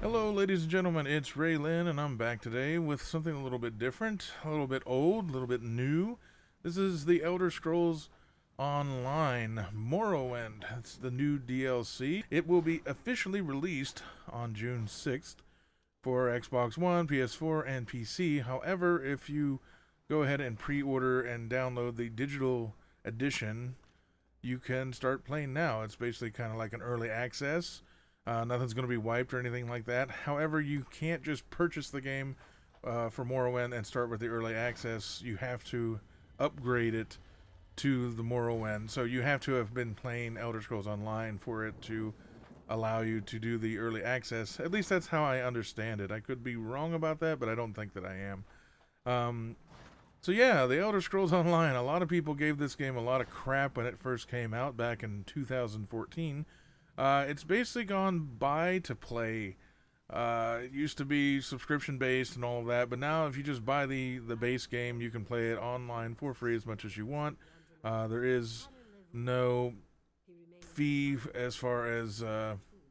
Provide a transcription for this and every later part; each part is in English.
Hello, ladies and gentlemen, it's Rei-Lin, and I'm back today with something a little bit different, a little bit old, a little bit new. This is the Elder Scrolls Online Morrowind. It's the new DLC. It will be officially released on June 6th for Xbox One, PS4, and PC. However, if you go ahead and pre-order and download the digital edition, you can start playing now. It's basically kind of like an early access. Nothing's going to be wiped or anything like that. However, you can't just purchase the game for Morrowind and start with the early access. You have to upgrade it to the Morrowind. So you have to have been playing Elder Scrolls Online for it to allow you to do the early access. At least that's how I understand it. I could be wrong about that, but I don't think that I am. So yeah, the Elder Scrolls Online. A lot of people gave this game a lot of crap when it first came out back in 2014. It's basically gone buy to play. It used to be subscription based and all of that, but now if you just buy the base game, you can play it online for free as much as you want. There is no fee as far as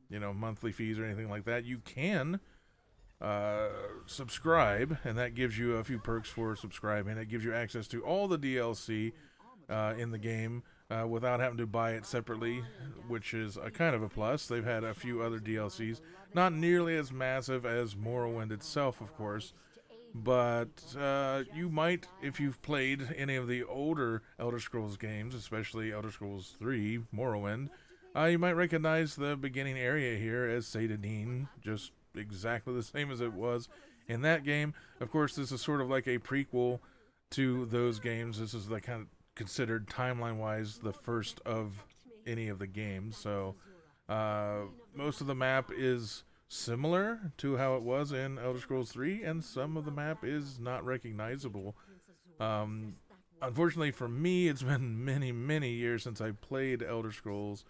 monthly fees or anything like that. You can subscribe, and that gives you a few perks for subscribing. It gives you access to all the DLC in the game without having to buy it separately, which is a kind of a plus. They've had a few other DLCs, not nearly as massive as Morrowind itself, of course, but you might, if you've played any of the older Elder Scrolls games, especially Elder Scrolls 3, Morrowind, you might recognize the beginning area here as Seyda, just exactly the same as it was in that game. Of course, this is sort of like a prequel to those games. This is the kind of considered timeline-wise the first of any of the games. So most of the map is similar to how it was in Elder Scrolls 3, and some of the map is not recognizable. Unfortunately for me, it's been many, many years since I played Elder Scrolls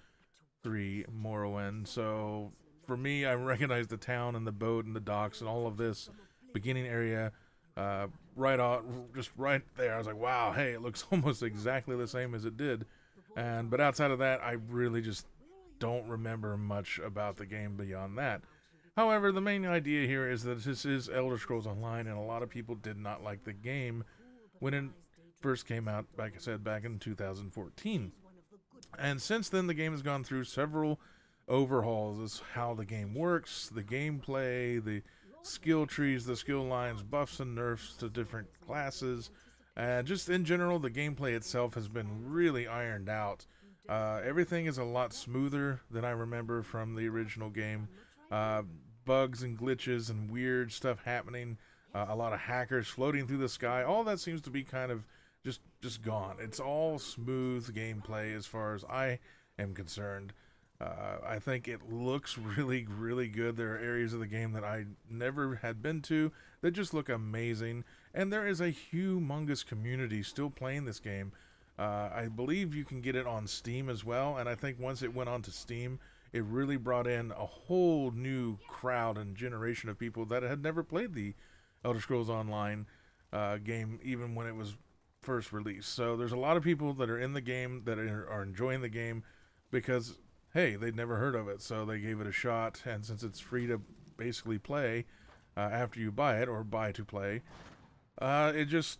3 Morrowind, so for me, I recognize the town and the boat and the docks and all of this beginning area right off, just right there. I was like, wow, hey, it looks almost exactly the same as it did. But outside of that, I really just don't remember much about the game beyond that. However, the main idea here is that this is Elder Scrolls Online, and a lot of people did not like the game when it first came out, like I said, back in 2014. And since then, the game has gone through several overhauls. Is how the game works, the gameplay, the skill trees, the skill lines, buffs and nerfs to different classes, and just in general, the gameplay itself has been really ironed out. Everything is a lot smoother than I remember from the original game. Bugs and glitches and weird stuff happening. A lot of hackers floating through the sky. All that seems to be kind of just gone. It's all smooth gameplay as far as I am concerned. I think it looks really, really good. There are areas of the game that I never had been to that just look amazing. And there is a humongous community still playing this game. I believe you can get it on Steam as well. And I think once it went onto Steam, it really brought in a whole new crowd and generation of people that had never played the Elder Scrolls Online game, even when it was first released. So there's a lot of people that are in the game that are enjoying the game because, hey, they'd never heard of it, so they gave it a shot. And since it's free to basically play after you buy it, or buy to play, it just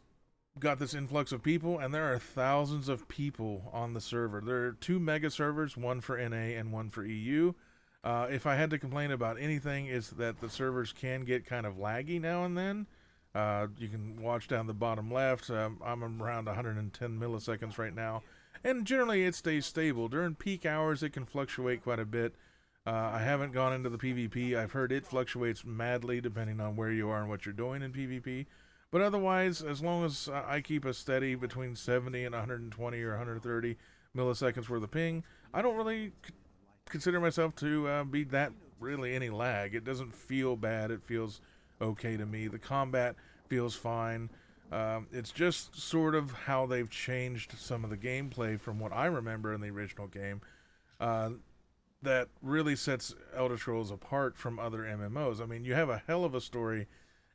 got this influx of people, and there are thousands of people on the server. There are two mega servers, one for NA and one for EU. If I had to complain about anything, is that the servers can get kind of laggy now and then. You can watch down the bottom left. I'm around 110 milliseconds right now. And generally it stays stable. During peak hours it can fluctuate quite a bit. I haven't gone into the PvP. I've heard it fluctuates madly depending on where you are and what you're doing in PvP. But otherwise, as long as I keep a steady between 70 and 120 or 130 milliseconds worth of ping, I don't really consider myself to be that really any lag. It doesn't feel bad. It feels okay to me. The combat feels fine. It's just sort of how they've changed some of the gameplay from what I remember in the original game that really sets Elder Scrolls apart from other MMOs. I mean, you have a hell of a story,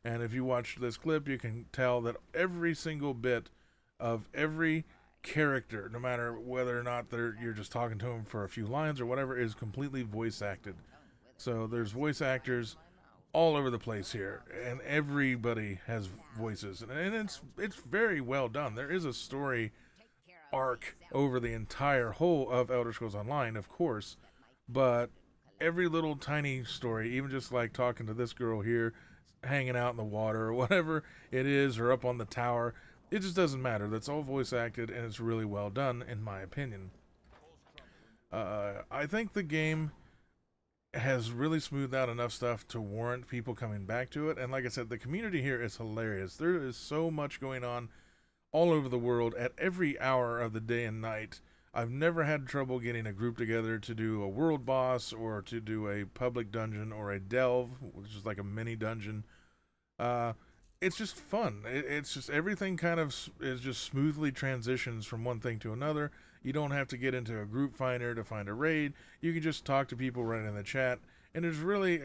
and if you watch this clip, you can tell that every single bit of every character, no matter whether or not you're just talking to them for a few lines or whatever, is completely voice acted. So there's voice actors all over the place here, and everybody has voices, and it's very well done. There is a story arc over the entire whole of Elder Scrolls Online, of course, but every little tiny story, even just like talking to this girl here, hanging out in the water or whatever it is, or up on the tower, it just doesn't matter. That's all voice acted, and it's really well done, in my opinion. I think the game has really smoothed out enough stuff to warrant people coming back to it. And like I said, the community here is hilarious. There is so much going on all over the world at every hour of the day and night. I've never had trouble getting a group together to do a world boss or to do a public dungeon or a delve, which is like a mini dungeon. It's just fun. It's just everything kind of is just smoothly transitions from one thing to another. You don't have to get into a group finder to find a raid. You can just talk to people right in the chat. And it's really,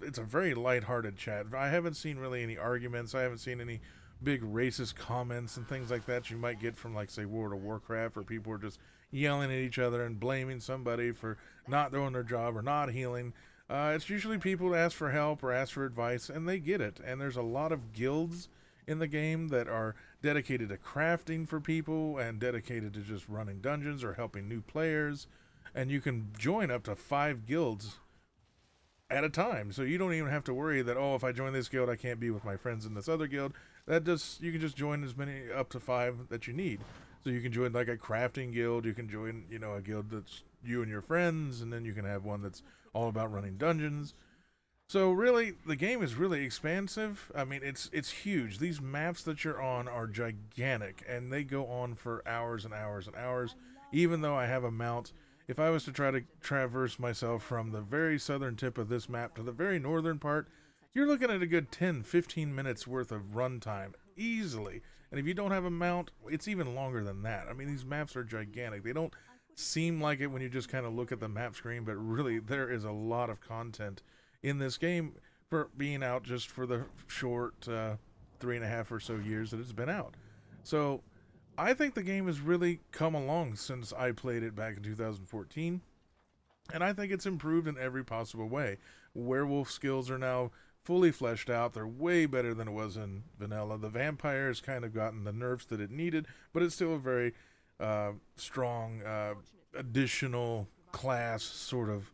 it's a very lighthearted chat. I haven't seen really any arguments. I haven't seen any big racist comments and things like that you might get from, like, say, World of Warcraft, where people are just yelling at each other and blaming somebody for not doing their job or not healing. It's usually people that ask for help or ask for advice, and they get it. And there's a lot of guilds in the game that are dedicated to crafting for people and dedicated to just running dungeons or helping new players. And you can join up to 5 guilds at a time, so you don't even have to worry that, oh, if I join this guild, I can't be with my friends in this other guild. You can just join as many, up to 5 that you need. So you can join like a crafting guild. You can join, you know, a guild that's you and your friends, and then you can have one that's all about running dungeons. So really, the game is really expansive. I mean, it's huge. These maps that you're on are gigantic, and they go on for hours and hours and hours. Even though I have a mount, if I was to try to traverse myself from the very southern tip of this map to the very northern part, you're looking at a good 10-15 minutes worth of runtime, easily. And if you don't have a mount, it's even longer than that. I mean, these maps are gigantic. They don't seem like it when you just kind of look at the map screen, but really, there is a lot of content in this game for being out just for the short 3.5 or so years that it's been out. So I think the game has really come along since I played it back in 2014, and I think it's improved in every possible way. Werewolf skills are now fully fleshed out. They're way better than it was in vanilla. The vampire has kind of gotten the nerfs that it needed, but it's still a very strong additional class sort of,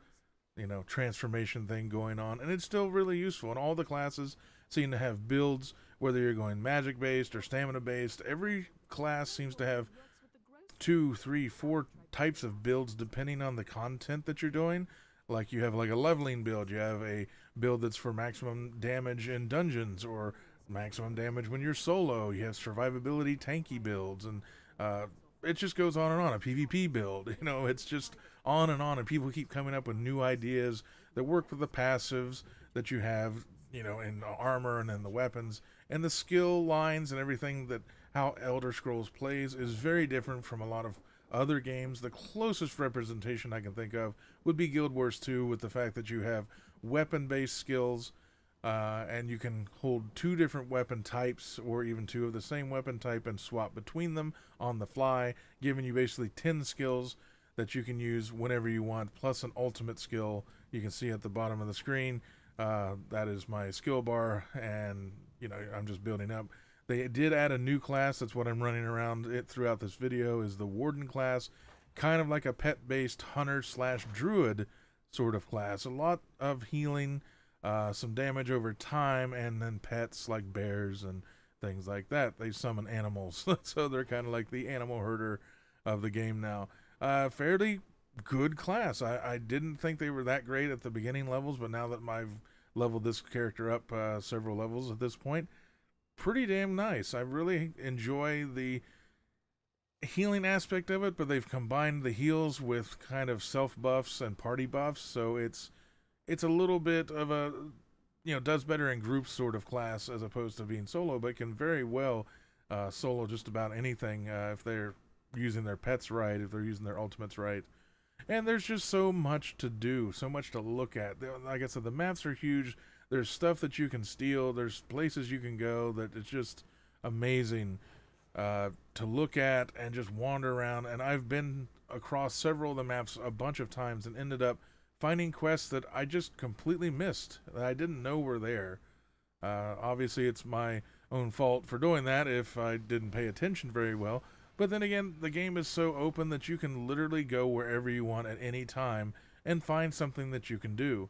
you know, transformation thing going on, and it's still really useful. And all the classes seem to have builds, whether you're going magic based or stamina based. Every class seems to have 2, 3, 4 types of builds depending on the content that you're doing. Like, you have like a leveling build, you have a build that's for maximum damage in dungeons or maximum damage when you're solo, you have survivability tanky builds, and it just goes on and on. A PvP build, you know, it's just on, and people keep coming up with new ideas that work with the passives that you have, you know, in armor and then the weapons and the skill lines and everything. That how Elder Scrolls plays is very different from a lot of other games. The closest representation I can think of would be Guild Wars 2, with the fact that you have weapon-based skills, and you can hold 2 different weapon types or even 2 of the same weapon type and swap between them on the fly, giving you basically 10 skills that you can use whenever you want, plus an ultimate skill you can see at the bottom of the screen. That is my skill bar, and, you know, I'm just building up. They did add a new class. That's what I'm running around it throughout this video, is the Warden class, kind of like a pet-based hunter/druid sort of class. A lot of healing, some damage over time, and then pets like bears and things like that. They summon animals, so they're kind of like the animal herder of the game now. Fairly good class. I didn't think they were that great at the beginning levels, but now that I've leveled this character up several levels at this point, pretty damn nice. I really enjoy the healing aspect of it, but they've combined the heals with kind of self buffs and party buffs, so it's a little bit of a, you know, does better in group sort of class as opposed to being solo, but can very well solo just about anything if they're using their pets right, if they're using their ultimates right. And there's just so much to do, so much to look at. Like I said, the maps are huge. There's stuff that you can steal. There's places you can go that it's just amazing to look at and just wander around. And I've been across several of the maps a bunch of times and ended up finding quests that I just completely missed, that I didn't know were there. Obviously, it's my own fault for doing that if I didn't pay attention very well. But then again, the game is so open that you can literally go wherever you want at any time and find something that you can do.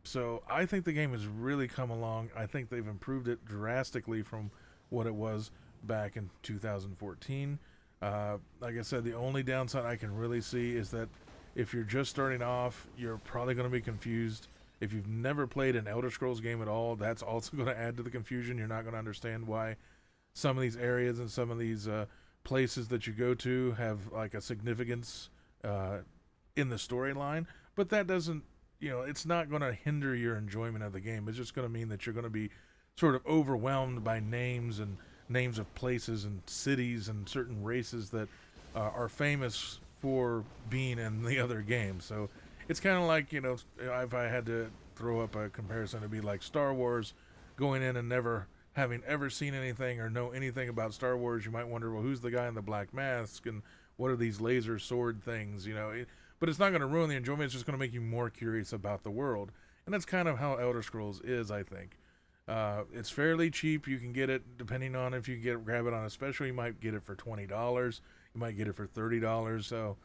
So I think the game has really come along. I think they've improved it drastically from what it was back in 2014. Like I said, the only downside I can really see is that if you're just starting off, you're probably going to be confused. If you've never played an Elder Scrolls game at all, that's also going to add to the confusion. You're not going to understand why some of these areas and some of these places that you go to have like a significance in the storyline. But that doesn't, it's not going to hinder your enjoyment of the game. It's just going to mean that you're going to be sort of overwhelmed by names and names of places and cities and certain races that are famous for being in the other games. So it's kind of like, if I had to throw up a comparison, it'd be like Star Wars. Going in and never having ever seen anything or know anything about Star Wars, you might wonder, well, who's the guy in the black mask and what are these laser sword things, but it's not going to ruin the enjoyment. It's just going to make you more curious about the world. And that's kind of how Elder Scrolls is, I think. It's fairly cheap. You can get it depending on if you grab it on a special. You might get it for $20. You might get it for $30. So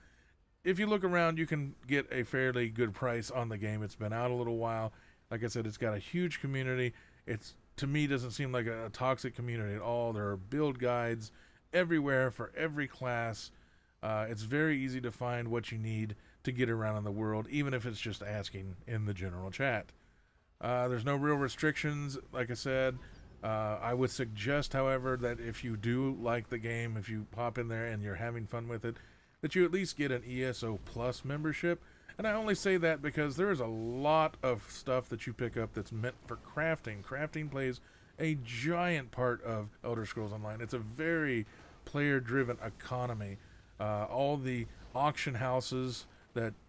if you look around, you can get a fairly good price on the game. It's been out a little while. Like I said, it's got a huge community. It's, to me, doesn't seem like a toxic community at all. There are build guides everywhere for every class. It's very easy to find what you need to get around in the world, even if it's just asking in the general chat. There's no real restrictions, like I said. I would suggest, however, that if you do like the game, if you pop in there and you're having fun with it, that you at least get an ESO Plus membership. And I only say that because there is a lot of stuff that you pick up that's meant for crafting. Crafting plays a giant part of Elder Scrolls Online. It's a very player-driven economy. All the auction houses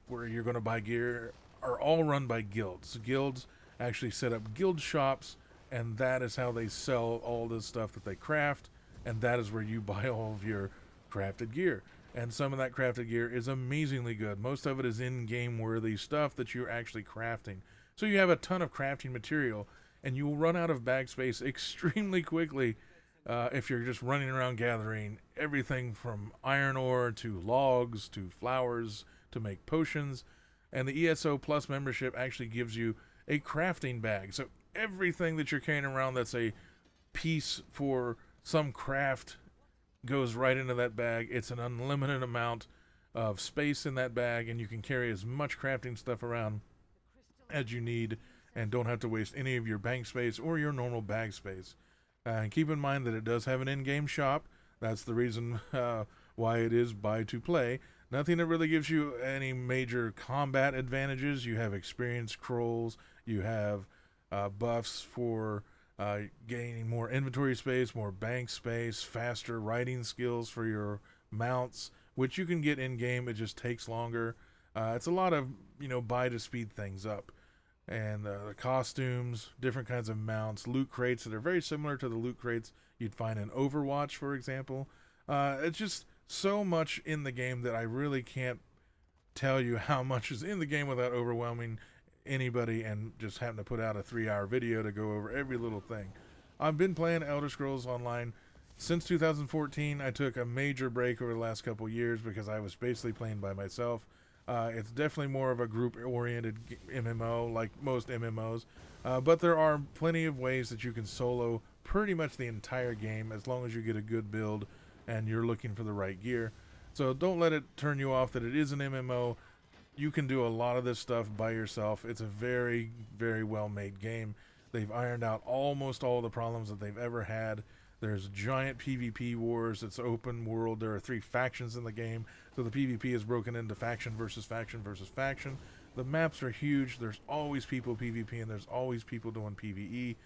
where you're going to buy gear are all run by guilds. Guilds actually set up guild shops, and that is how they sell all the stuff that they craft, and that is where you buy all of your crafted gear. And some of that crafted gear is amazingly good. Most of it is in-game worthy stuff that you're actually crafting. So you have a ton of crafting material, and you will run out of bag space extremely quickly if you're just running around gathering everything from iron ore to logs to flowers to make potions. And the ESO Plus membership actually gives you a crafting bag. So everything that you're carrying around that's a piece for some craft goes right into that bag. It's an unlimited amount of space in that bag, and you can carry as much crafting stuff around as you need and don't have to waste any of your bank space or your normal bag space. And keep in mind that it does have an in-game shop. That's the reason why it is buy to play. Nothing that really gives you any major combat advantages. You have experience scrolls. You have buffs for gaining more inventory space, more bank space, faster riding skills for your mounts, which you can get in-game. It just takes longer. It's a lot of, buy to speed things up. And the costumes, different kinds of mounts, loot crates that are very similar to the loot crates you'd find in Overwatch, for example. It's just so much in the game that I really can't tell you how much is in the game without overwhelming anybody and just having to put out a 3-hour video to go over every little thing. I've been playing Elder Scrolls Online since 2014. I took a major break over the last couple years because I was basically playing by myself. It's definitely more of a group-oriented MMO, like most MMOs, but there are plenty of ways that you can solo pretty much the entire game as long as you get a good build and you're looking for the right gear. So don't let it turn you off that it is an MMO. You can do a lot of this stuff by yourself. It's a very, very well-made game. They've ironed out almost all the problems that they've ever had. There's giant PvP wars. It's open world. There are 3 factions in the game. So the PvP is broken into faction versus faction versus faction. The maps are huge. There's always people PvP and there's always people doing PvE.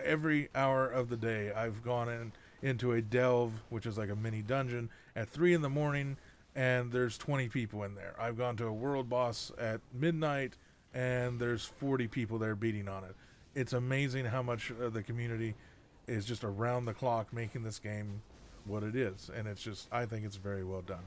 Every hour of the day I've gone into a delve, which is like a mini dungeon, at 3 in the morning, and there's 20 people in there. I've gone to a world boss at midnight, and there's 40 people there beating on it. It's amazing how much the community is just around the clock making this game what it is, and it's just, I think it's very well done.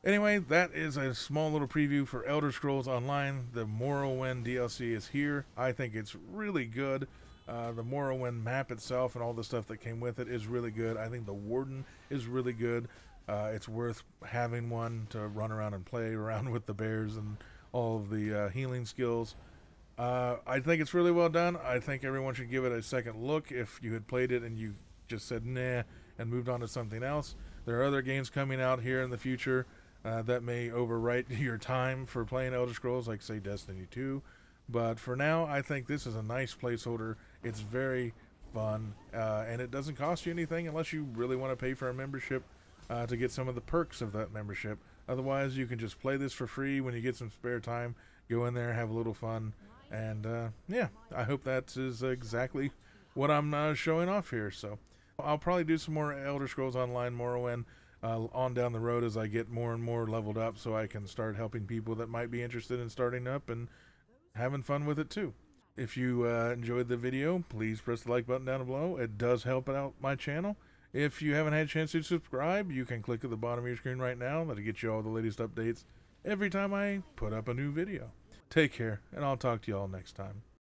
Anyway, that is a small little preview for Elder Scrolls Online. The Morrowind DLC is here. I think it's really good. The Morrowind map itself and all the stuff that came with it is really good. I think the Warden is really good. It's worth having one to run around and play around with the bears and all of the healing skills. I think it's really well done. I think everyone should give it a second look. If you had played it and you just said nah and moved on to something else, there are other games coming out here in the future that may overwrite your time for playing Elder Scrolls, like say Destiny 2. But for now, I think this is a nice placeholder. It's very fun, and it doesn't cost you anything unless you really want to pay for a membership to get some of the perks of that membership. Otherwise, you can just play this for free when you get some spare time. Go in there, have a little fun, and yeah, I hope that is exactly what I'm showing off here. So I'll probably do some more Elder Scrolls Online Morrowind on down the road as I get more and more leveled up, so I can start helping people that might be interested in starting up and having fun with it too. If you enjoyed the video, please press the like button down below. It does help out my channel. If you haven't had a chance to subscribe, you can click at the bottom of your screen right now. That'll get you all the latest updates every time I put up a new video. Take care, and I'll talk to you all next time.